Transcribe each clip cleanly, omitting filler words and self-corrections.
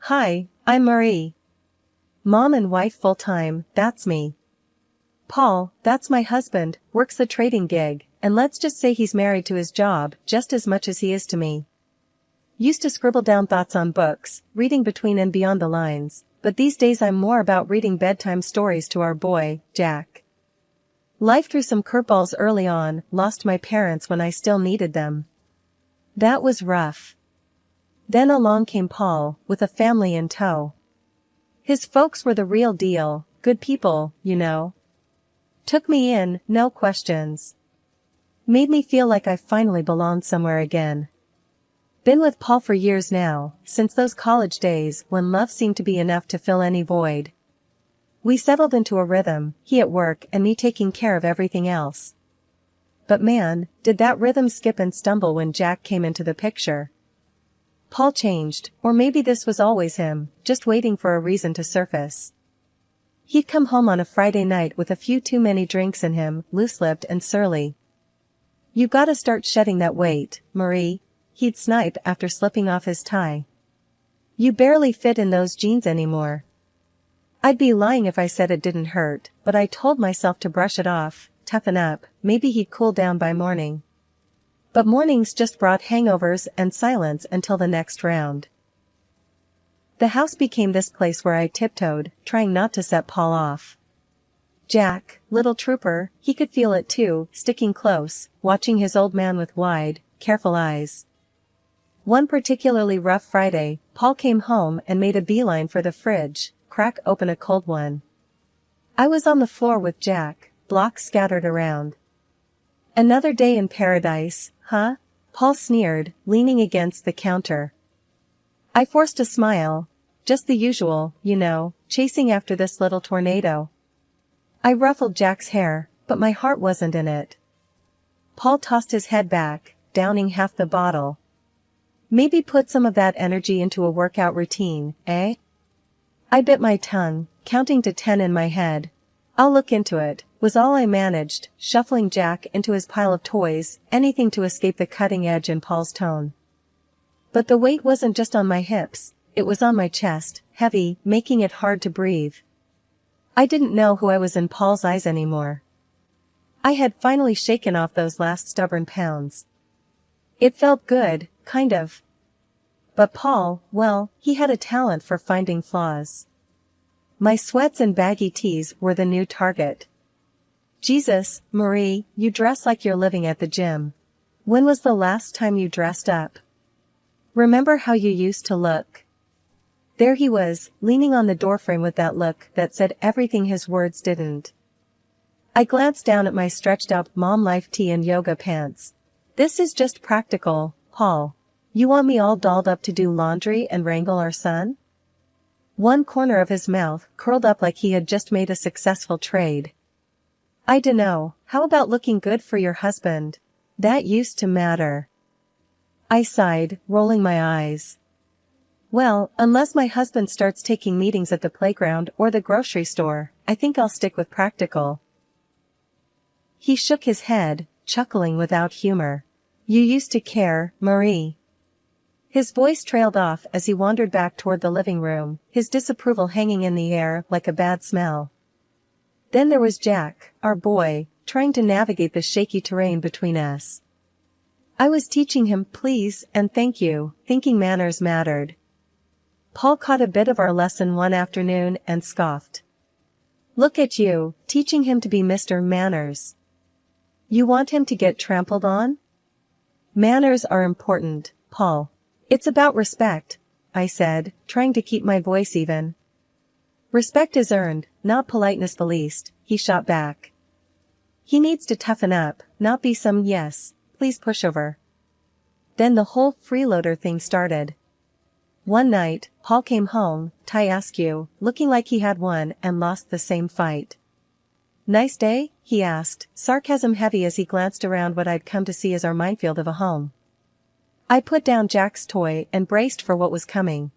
Hi, I'm Marie. Mom and wife full-time, that's me. Paul, that's my husband, works a trading gig, and let's just say he's married to his job just as much as he is to me. Used to scribble down thoughts on books, reading between and beyond the lines, but these days I'm more about reading bedtime stories to our boy, Jack. Life threw some curveballs early on, lost my parents when I still needed them. That was rough. Then along came Paul, with a family in tow. His folks were the real deal, good people, you know. Took me in, no questions. Made me feel like I finally belonged somewhere again. Been with Paul for years now, since those college days when love seemed to be enough to fill any void. We settled into a rhythm, he at work and me taking care of everything else. But man, did that rhythm skip and stumble when Jack came into the picture. Paul changed, or maybe this was always him, just waiting for a reason to surface. He'd come home on a Friday night with a few too many drinks in him, loose-lipped and surly. "You gotta start shedding that weight, Marie," he'd snipe after slipping off his tie. "You barely fit in those jeans anymore." I'd be lying if I said it didn't hurt, but I told myself to brush it off, toughen up, maybe he'd cool down by morning. But mornings just brought hangovers and silence until the next round. The house became this place where I tiptoed, trying not to set Paul off. Jack, little trooper, he could feel it too, sticking close, watching his old man with wide, careful eyes. One particularly rough Friday, Paul came home and made a beeline for the fridge, crack open a cold one. I was on the floor with Jack, blocks scattered around. "Another day in paradise, huh?" Paul sneered, leaning against the counter. I forced a smile. Just the usual, you know, chasing after this little tornado. I ruffled Jack's hair, but my heart wasn't in it. Paul tossed his head back, downing half the bottle. "Maybe put some of that energy into a workout routine, eh?" I bit my tongue, counting to 10 in my head. "I'll look into it," was all I managed, shuffling Jack into his pile of toys, anything to escape the cutting edge in Paul's tone. But the weight wasn't just on my hips, it was on my chest, heavy, making it hard to breathe. I didn't know who I was in Paul's eyes anymore. I had finally shaken off those last stubborn pounds. It felt good, kind of. But Paul, well, he had a talent for finding flaws. My sweats and baggy tees were the new target. "Jesus, Marie, you dress like you're living at the gym. When was the last time you dressed up? Remember how you used to look?" There he was, leaning on the doorframe with that look that said everything his words didn't. I glanced down at my stretched-out mom life tee and yoga pants. "This is just practical, Paul. You want me all dolled up to do laundry and wrangle our son?" One corner of his mouth curled up like he had just made a successful trade. "I dunno, how about looking good for your husband? That used to matter." I sighed, rolling my eyes. "Well, unless my husband starts taking meetings at the playground or the grocery store, I think I'll stick with practical." He shook his head, chuckling without humor. "You used to care, Marie." His voice trailed off as he wandered back toward the living room, his disapproval hanging in the air like a bad smell. Then there was Jack, our boy, trying to navigate the shaky terrain between us. I was teaching him please and thank you, thinking manners mattered. Paul caught a bit of our lesson one afternoon and scoffed. "Look at you, teaching him to be Mr. Manners. You want him to get trampled on?" "Manners are important, Paul. It's about respect," I said, trying to keep my voice even. "Respect is earned, not politeness the least," he shot back. "He needs to toughen up, not be some yes, please pushover." Then the whole freeloader thing started. One night, Paul came home, tie askew, looking like he had won and lost the same fight. "Nice day?" he asked, sarcasm heavy as he glanced around what I'd come to see as our minefield of a home. I put down Jack's toy and braced for what was coming.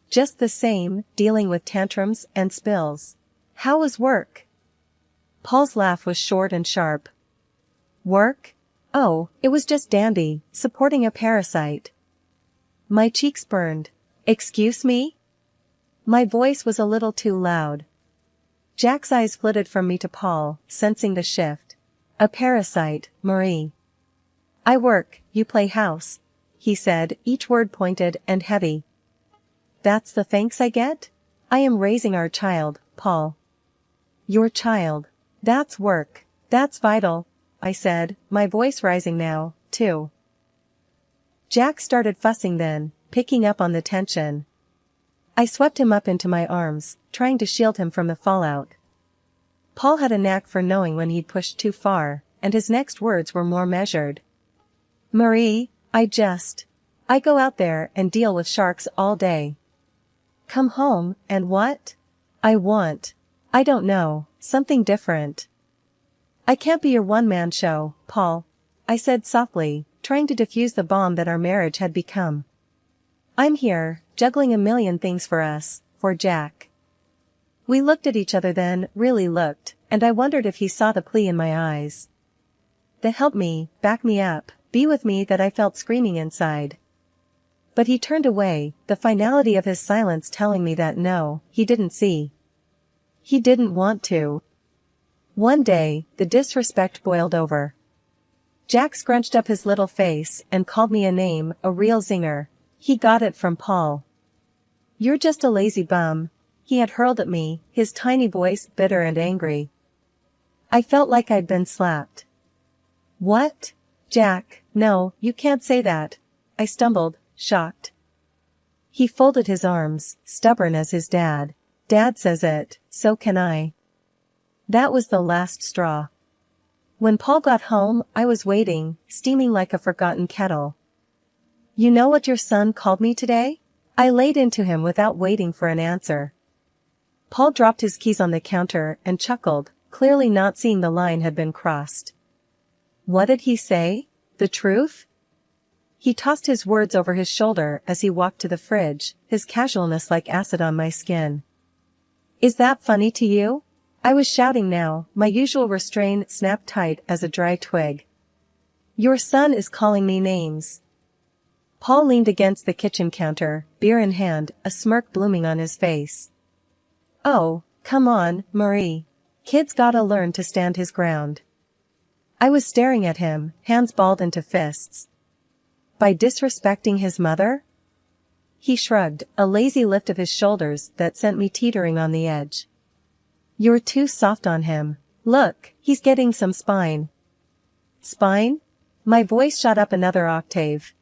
Just the same, dealing with tantrums and spills. "How was work?" Paul's laugh was short and sharp. "Work? Oh, it was just dandy, supporting a parasite." My cheeks burned. "Excuse me?" My voice was a little too loud. Jack's eyes flitted from me to Paul, sensing the shift. A parasite, Marie. I work, you play house, he said, each word pointed and heavy. That's the thanks I get? I am raising our child, Paul. Your child. That's work. That's vital, I said, my voice rising now, too. Jack started fussing then, picking up on the tension. I swept him up into my arms, trying to shield him from the fallout. Paul had a knack for knowing when he'd pushed too far, and his next words were more measured. Marie, I go out there and deal with sharks all day. Come home, and what? I don't know, something different. I can't be your one-man show, Paul, I said softly, trying to defuse the bomb that our marriage had become. I'm here, juggling a million things for us, for Jack. We looked at each other then, really looked, and I wondered if he saw the plea in my eyes. The help me, back me up, be with me that I felt screaming inside. But he turned away, the finality of his silence telling me that no, he didn't see. He didn't want to. One day, the disrespect boiled over. Jack scrunched up his little face and called me a name, a real zinger. He got it from Paul. You're just a lazy bum, he had hurled at me, his tiny voice bitter and angry. I felt like I'd been slapped. What? Jack, no, you can't say that, I stumbled, shocked. He folded his arms, stubborn as his dad. Dad says it, so can I. That was the last straw. When Paul got home, I was waiting, steaming like a forgotten kettle. You know what your son called me today? I laid into him without waiting for an answer. Paul dropped his keys on the counter and chuckled, clearly not seeing the line had been crossed. What did he say? The truth? He tossed his words over his shoulder as he walked to the fridge, his casualness like acid on my skin. Is that funny to you? I was shouting now, my usual restraint snapped tight as a dry twig. Your son is calling me names. Paul leaned against the kitchen counter, beer in hand, a smirk blooming on his face. Oh, come on, Marie. Kid's gotta learn to stand his ground. I was staring at him, hands balled into fists. By disrespecting his mother? He shrugged, a lazy lift of his shoulders that sent me teetering on the edge. You're too soft on him. Look, he's getting some spine. Spine? My voice shot up another octave.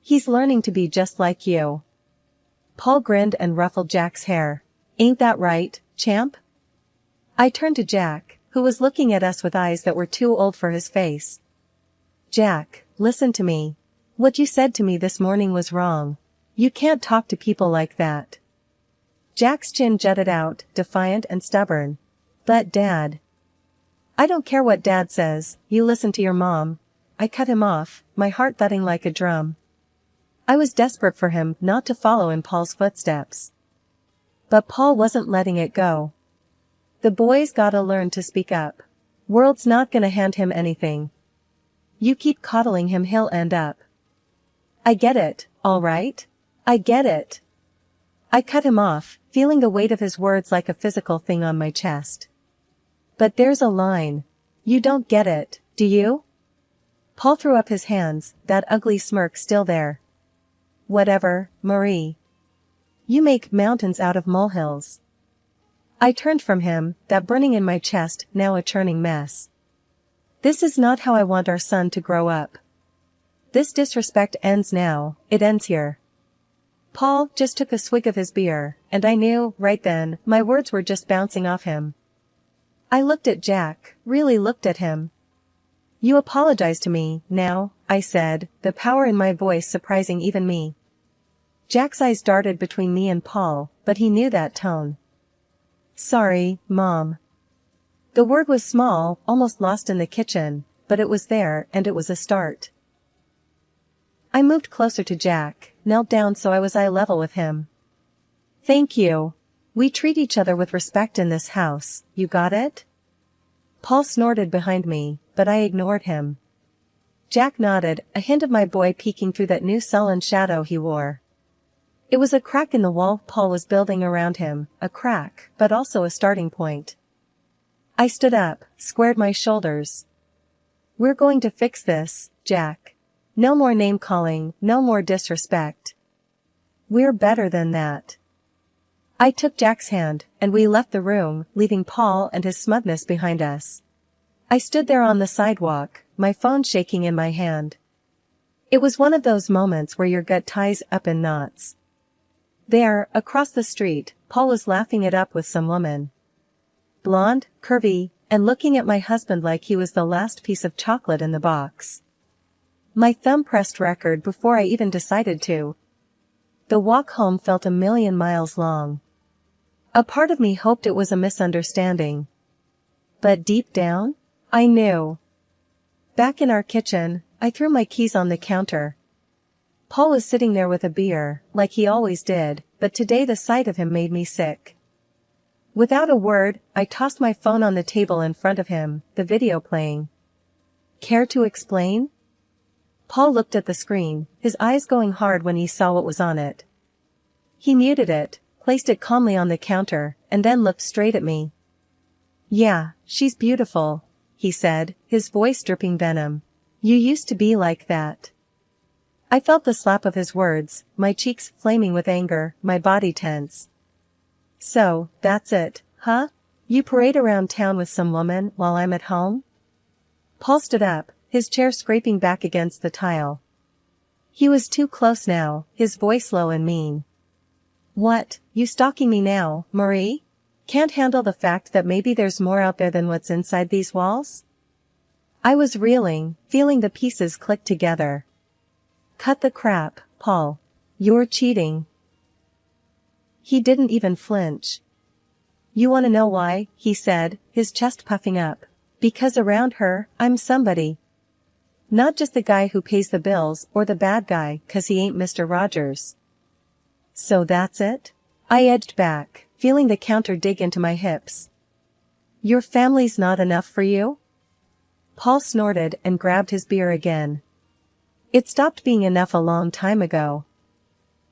He's learning to be just like you. Paul grinned and ruffled Jack's hair. Ain't that right, champ? I turned to Jack, who was looking at us with eyes that were too old for his face. Jack, listen to me. What you said to me this morning was wrong. You can't talk to people like that. Jack's chin jutted out, defiant and stubborn. But Dad. I don't care what Dad says, you listen to your mom. I cut him off, my heart thudding like a drum. I was desperate for him not to follow in Paul's footsteps. But Paul wasn't letting it go. The boy's gotta learn to speak up. World's not gonna hand him anything. You keep coddling him, he'll end up. I get it, all right? I get it. I cut him off, feeling the weight of his words like a physical thing on my chest. But there's a line. You don't get it, do you? Paul threw up his hands, that ugly smirk still there. Whatever, Marie. You make mountains out of molehills. I turned from him, that burning in my chest now a churning mess. This is not how I want our son to grow up. This disrespect ends now, it ends here. Paul just took a swig of his beer, and I knew, right then, my words were just bouncing off him. I looked at Jack, really looked at him. You apologize to me, now, I said, the power in my voice surprising even me. Jack's eyes darted between me and Paul, but he knew that tone. Sorry, Mom. The word was small, almost lost in the kitchen, but it was there, and it was a start. I moved closer to Jack, knelt down so I was eye level with him. Thank you. We treat each other with respect in this house, you got it? Paul snorted behind me, but I ignored him. Jack nodded, a hint of my boy peeking through that new sullen shadow he wore. It was a crack in the wall Paul was building around him, a crack, but also a starting point. I stood up, squared my shoulders. We're going to fix this, Jack. No more name-calling, no more disrespect. We're better than that. I took Jack's hand, and we left the room, leaving Paul and his smugness behind us. I stood there on the sidewalk, my phone shaking in my hand. It was one of those moments where your gut ties up in knots. There, across the street, Paul was laughing it up with some woman. Blonde, curvy, and looking at my husband like he was the last piece of chocolate in the box. My thumb pressed record before I even decided to. The walk home felt a million miles long. A part of me hoped it was a misunderstanding. But deep down, I knew. Back in our kitchen, I threw my keys on the counter. Paul was sitting there with a beer, like he always did, but today the sight of him made me sick. Without a word, I tossed my phone on the table in front of him, the video playing. Care to explain? Paul looked at the screen, his eyes going hard when he saw what was on it. He muted it, placed it calmly on the counter, and then looked straight at me. Yeah, she's beautiful, he said, his voice dripping venom. You used to be like that. I felt the slap of his words, my cheeks flaming with anger, my body tense. So, that's it, huh? You parade around town with some woman while I'm at home? Paul stood up, his chair scraping back against the tile. He was too close now, his voice low and mean. What, you stalking me now, Marie? Can't handle the fact that maybe there's more out there than what's inside these walls? I was reeling, feeling the pieces click together. Cut the crap, Paul. You're cheating. He didn't even flinch. You wanna know why, he said, his chest puffing up. Because around her, I'm somebody. Not just the guy who pays the bills or the bad guy 'cause he ain't Mr. Rogers. So that's it? I edged back, feeling the counter dig into my hips. Your family's not enough for you? Paul snorted and grabbed his beer again. It stopped being enough a long time ago.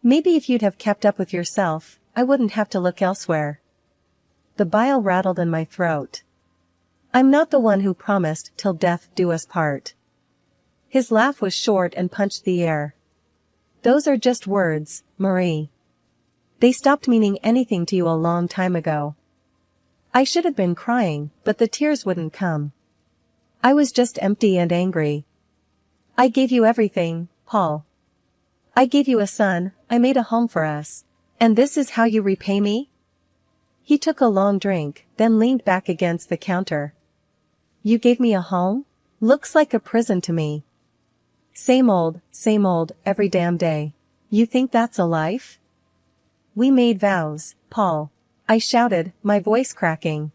Maybe if you'd have kept up with yourself, I wouldn't have to look elsewhere. The bile rattled in my throat. I'm not the one who promised till death do us part. His laugh was short and punched the air. Those are just words, Marie. They stopped meaning anything to you a long time ago. I should have been crying, but the tears wouldn't come. I was just empty and angry. I gave you everything, Paul. I gave you a son, I made a home for us. And this is how you repay me? He took a long drink, then leaned back against the counter. You gave me a home? Looks like a prison to me. Same old, every damn day. You think that's a life? We made vows, Paul. I shouted, my voice cracking.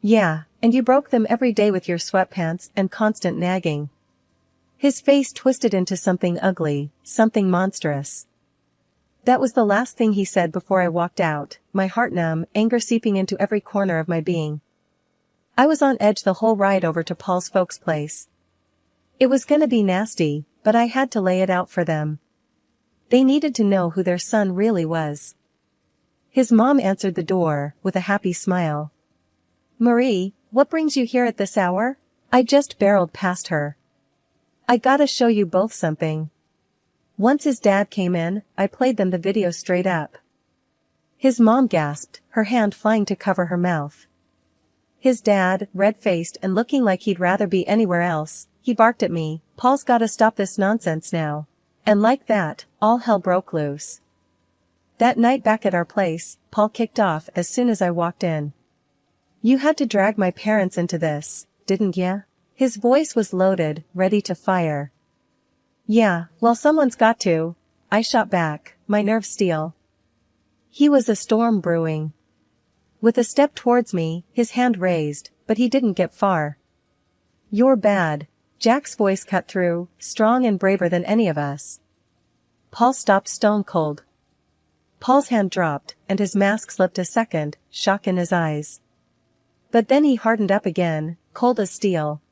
Yeah, and you broke them every day with your sweatpants and constant nagging. His face twisted into something ugly, something monstrous. That was the last thing he said before I walked out, my heart numb, anger seeping into every corner of my being. I was on edge the whole ride over to Paul's folks' place. It was gonna be nasty, but I had to lay it out for them. They needed to know who their son really was. His mom answered the door, with a happy smile. Marie, what brings you here at this hour? I just barreled past her. I gotta show you both something. Once his dad came in, I played them the video straight up. His mom gasped, her hand flying to cover her mouth. His dad, red-faced and looking like he'd rather be anywhere else, he barked at me, Paul's gotta stop this nonsense now. And like that, all hell broke loose. That night back at our place, Paul kicked off as soon as I walked in. You had to drag my parents into this, didn't ya? His voice was loaded, ready to fire. Yeah, well someone's got to, I shot back, my nerves steel. He was a storm brewing. With a step towards me, his hand raised, but he didn't get far. You're bad, Jack's voice cut through, strong and braver than any of us. Paul stopped stone cold. Paul's hand dropped, and his mask slipped a second, shock in his eyes. But then he hardened up again, cold as steel.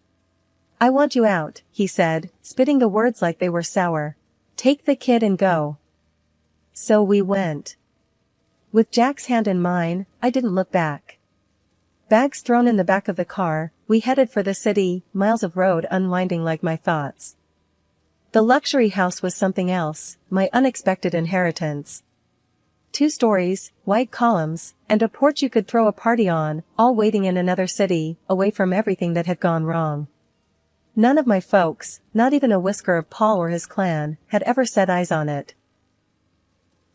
I want you out, he said, spitting the words like they were sour. Take the kid and go. So we went. With Jack's hand in mine, I didn't look back. Bags thrown in the back of the car, we headed for the city, miles of road unwinding like my thoughts. The luxury house was something else, my unexpected inheritance. 2 stories, white columns, and a porch you could throw a party on, all waiting in another city, away from everything that had gone wrong. None of my folks, not even a whisker of Paul or his clan, had ever set eyes on it.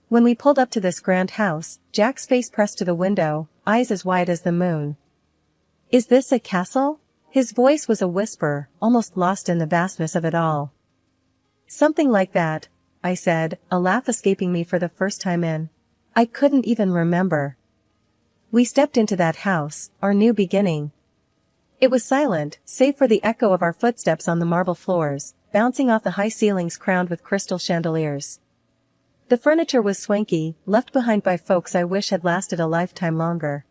When we pulled up to this grand house, Jack's face pressed to the window, eyes as wide as the moon. "Is this a castle?" His voice was a whisper, almost lost in the vastness of it all. "Something like that," I said, a laugh escaping me for the first time in. I couldn't even remember. We stepped into that house, our new beginning. It was silent, save for the echo of our footsteps on the marble floors, bouncing off the high ceilings crowned with crystal chandeliers. The furniture was swanky, left behind by folks I wish had lasted a lifetime longer.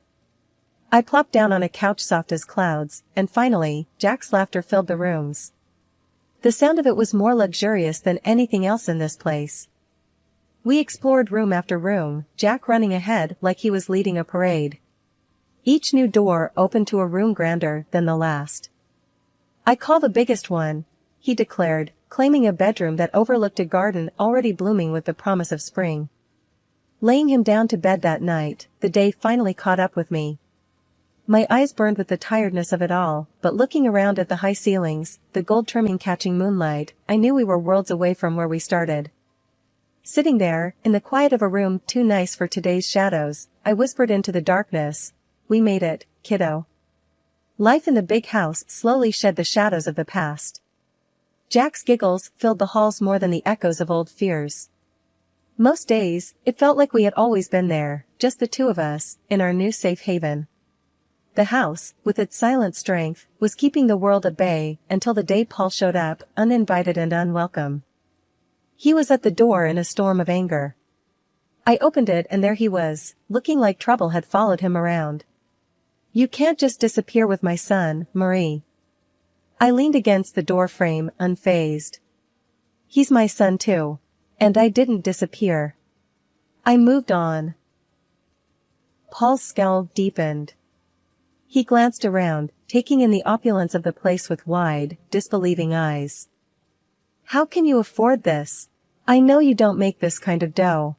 I plopped down on a couch soft as clouds, and finally, Jack's laughter filled the rooms. The sound of it was more luxurious than anything else in this place. We explored room after room, Jack running ahead like he was leading a parade. Each new door opened to a room grander than the last. "I call the biggest one," he declared, claiming a bedroom that overlooked a garden already blooming with the promise of spring. Laying him down to bed that night, the day finally caught up with me. My eyes burned with the tiredness of it all, but looking around at the high ceilings, the gold trimming catching moonlight, I knew we were worlds away from where we started. Sitting there, in the quiet of a room too nice for today's shadows, I whispered into the darkness, "We made it, kiddo." Life in the big house slowly shed the shadows of the past. Jack's giggles filled the halls more than the echoes of old fears. Most days, it felt like we had always been there, just the 2 of us, in our new safe haven. The house, with its silent strength, was keeping the world at bay until the day Paul showed up, uninvited and unwelcome. He was at the door in a storm of anger. I opened it and there he was, looking like trouble had followed him around. "You can't just disappear with my son, Marie." I leaned against the door frame, unfazed. "He's my son too. And I didn't disappear. I moved on." Paul's scowl deepened. He glanced around, taking in the opulence of the place with wide, disbelieving eyes. "How can you afford this? I know you don't make this kind of dough."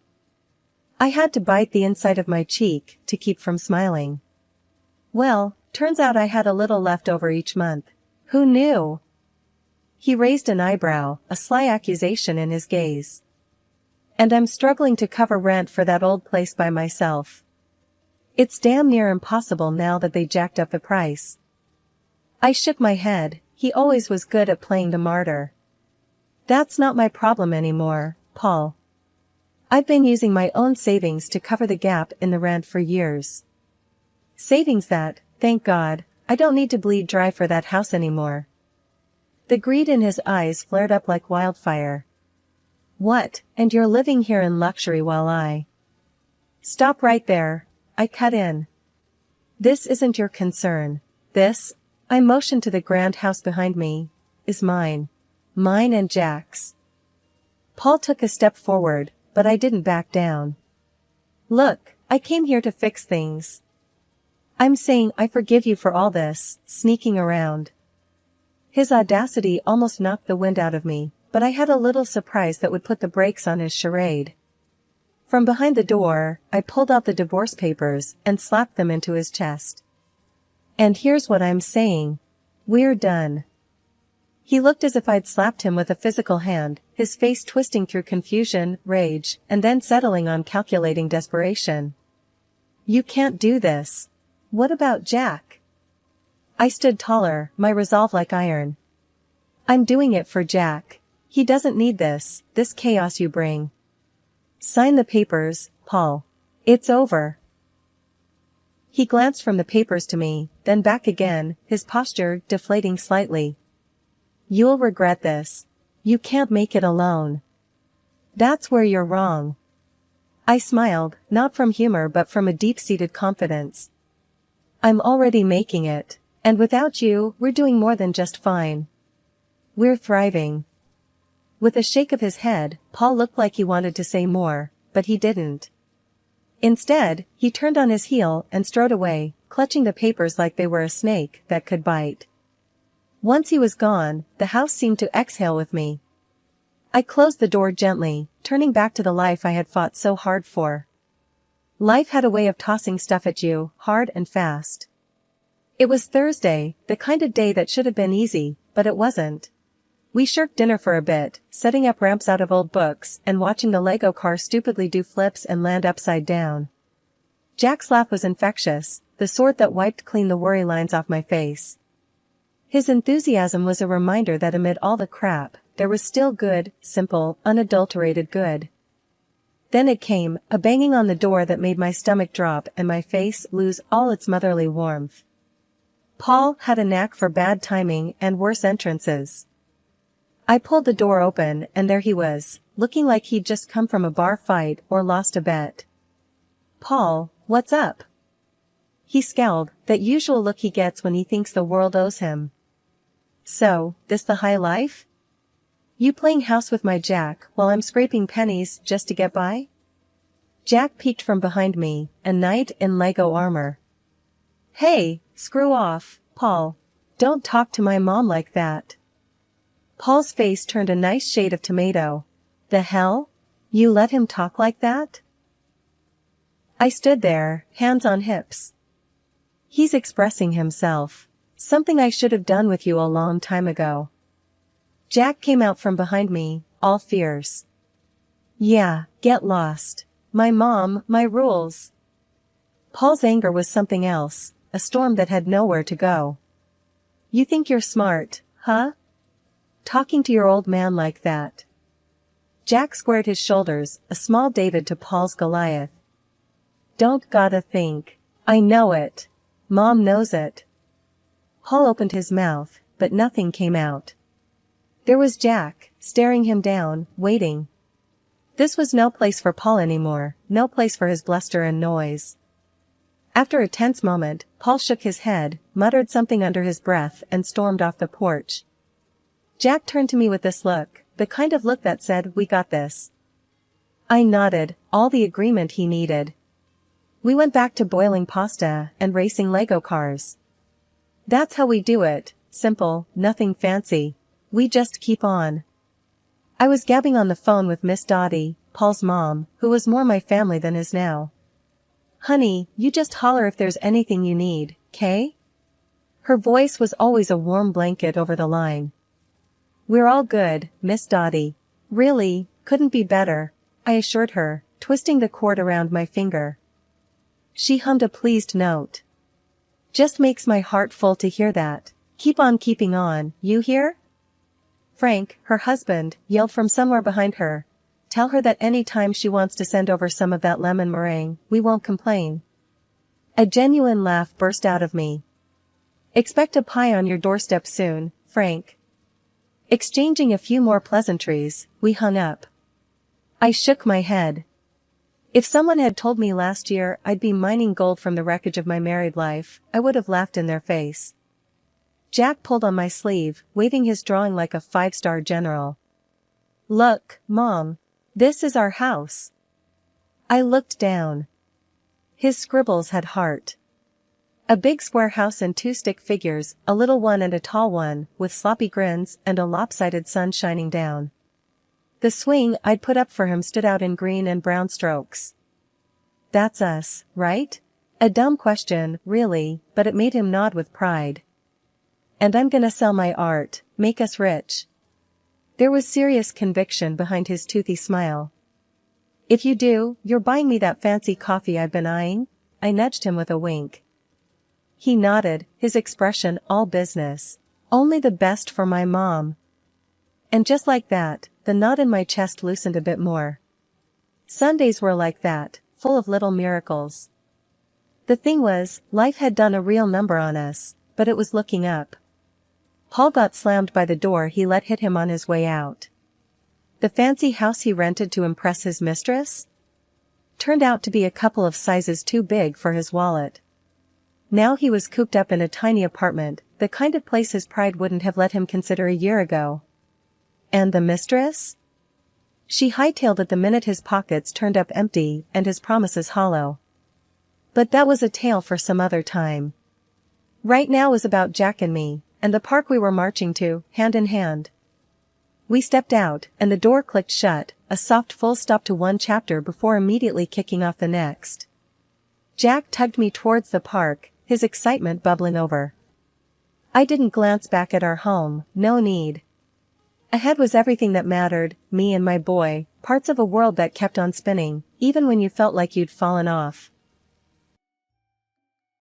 I had to bite the inside of my cheek to keep from smiling. "Well, turns out I had a little left over each month. Who knew?" He raised an eyebrow, a sly accusation in his gaze. "And I'm struggling to cover rent for that old place by myself. It's damn near impossible now that they jacked up the price." I shook my head. He always was good at playing the martyr. "That's not my problem anymore, Paul. I've been using my own savings to cover the gap in the rent for years. Savings that, thank God, I don't need to bleed dry for that house anymore." The greed in his eyes flared up like wildfire. "What, and you're living here in luxury while I—" "Stop right there," I cut in. "This isn't your concern. This," I motioned to the grand house behind me, "is mine. Mine and Jack's." Paul took a step forward, but I didn't back down. "Look, I came here to fix things. I'm saying I forgive you for all this, sneaking around." His audacity almost knocked the wind out of me, but I had a little surprise that would put the brakes on his charade. From behind the door, I pulled out the divorce papers and slapped them into his chest. "And here's what I'm saying. We're done." He looked as if I'd slapped him with a physical hand, his face twisting through confusion, rage, and then settling on calculating desperation. "You can't do this. What about Jack?" I stood taller, my resolve like iron. "I'm doing it for Jack. He doesn't need this chaos you bring. Sign the papers, Paul. It's over." He glanced from the papers to me, then back again, his posture deflating slightly. "You'll regret this. You can't make it alone." "That's where you're wrong." I smiled, not from humor but from a deep-seated confidence. "I'm already making it, and without you, we're doing more than just fine. We're thriving." With a shake of his head, Paul looked like he wanted to say more, but he didn't. Instead, he turned on his heel and strode away, clutching the papers like they were a snake that could bite. Once he was gone, the house seemed to exhale with me. I closed the door gently, turning back to the life I had fought so hard for. Life had a way of tossing stuff at you, hard and fast. It was Thursday, the kind of day that should have been easy, but it wasn't. We shirked dinner for a bit, setting up ramps out of old books and watching the Lego car stupidly do flips and land upside down. Jack's laugh was infectious, the sort that wiped clean the worry lines off my face. His enthusiasm was a reminder that amid all the crap, there was still good, simple, unadulterated good. Then it came, a banging on the door that made my stomach drop and my face lose all its motherly warmth. Paul had a knack for bad timing and worse entrances. I pulled the door open and there he was, looking like he'd just come from a bar fight or lost a bet. "Paul, what's up?" He scowled, that usual look he gets when he thinks the world owes him. "So, this the high life? You playing house with my Jack while I'm scraping pennies just to get by?" Jack peeked from behind me, a knight in Lego armor. "Hey, screw off, Paul. Don't talk to my mom like that." Paul's face turned a nice shade of tomato. "The hell? You let him talk like that?" I stood there, hands on hips. "He's expressing himself. Something I should have done with you a long time ago." Jack came out from behind me, all fierce. "Yeah, get lost. My mom, my rules." Paul's anger was something else, a storm that had nowhere to go. "You think you're smart, huh? Talking to your old man like that." Jack squared his shoulders, a small David to Paul's Goliath. "Don't gotta think. I know it. Mom knows it." Paul opened his mouth, but nothing came out. There was Jack, staring him down, waiting. This was no place for Paul anymore, no place for his bluster and noise. After a tense moment, Paul shook his head, muttered something under his breath and stormed off the porch. Jack turned to me with this look, the kind of look that said, "We got this." I nodded, all the agreement he needed. We went back to boiling pasta and racing Lego cars. That's how we do it, simple, nothing fancy. We just keep on. I was gabbing on the phone with Miss Dottie, Paul's mom, who was more my family than is now. "Honey, you just holler if there's anything you need, 'kay?" Her voice was always a warm blanket over the line. "We're all good, Miss Dottie. Really, couldn't be better," I assured her, twisting the cord around my finger. She hummed a pleased note. "Just makes my heart full to hear that. Keep on keeping on, you hear?" Frank, her husband, yelled from somewhere behind her. "Tell her that any time she wants to send over some of that lemon meringue, we won't complain." A genuine laugh burst out of me. "Expect a pie on your doorstep soon, Frank." Exchanging a few more pleasantries, we hung up. I shook my head. If someone had told me last year I'd be mining gold from the wreckage of my married life, I would have laughed in their face. Jack pulled on my sleeve, waving his drawing like a five-star general. "Look, Mom. This is our house." I looked down. His scribbles had heart. A big square house and two stick figures, a little one and a tall one, with sloppy grins and a lopsided sun shining down. The swing I'd put up for him stood out in green and brown strokes. "That's us, right?" A dumb question, really, but it made him nod with pride. "And I'm gonna sell my art, make us rich." There was serious conviction behind his toothy smile. "If you do, you're buying me that fancy coffee I've been eyeing?" I nudged him with a wink. He nodded, his expression all business. "Only the best for my mom." And just like that, the knot in my chest loosened a bit more. Sundays were like that, full of little miracles. The thing was, life had done a real number on us, but it was looking up. Paul got slammed by the door he let hit him on his way out. The fancy house he rented to impress his mistress? Turned out to be a couple of sizes too big for his wallet. Now he was cooped up in a tiny apartment, the kind of place his pride wouldn't have let him consider a year ago. And the mistress? She hightailed it the minute his pockets turned up empty and his promises hollow. But that was a tale for some other time. Right now was about Jack and me, and the park we were marching to, hand in hand. We stepped out, and the door clicked shut, a soft full stop to one chapter before immediately kicking off the next. Jack tugged me towards the park, his excitement bubbling over. I didn't glance back at our home, no need. Ahead was everything that mattered, me and my boy, parts of a world that kept on spinning, even when you felt like you'd fallen off.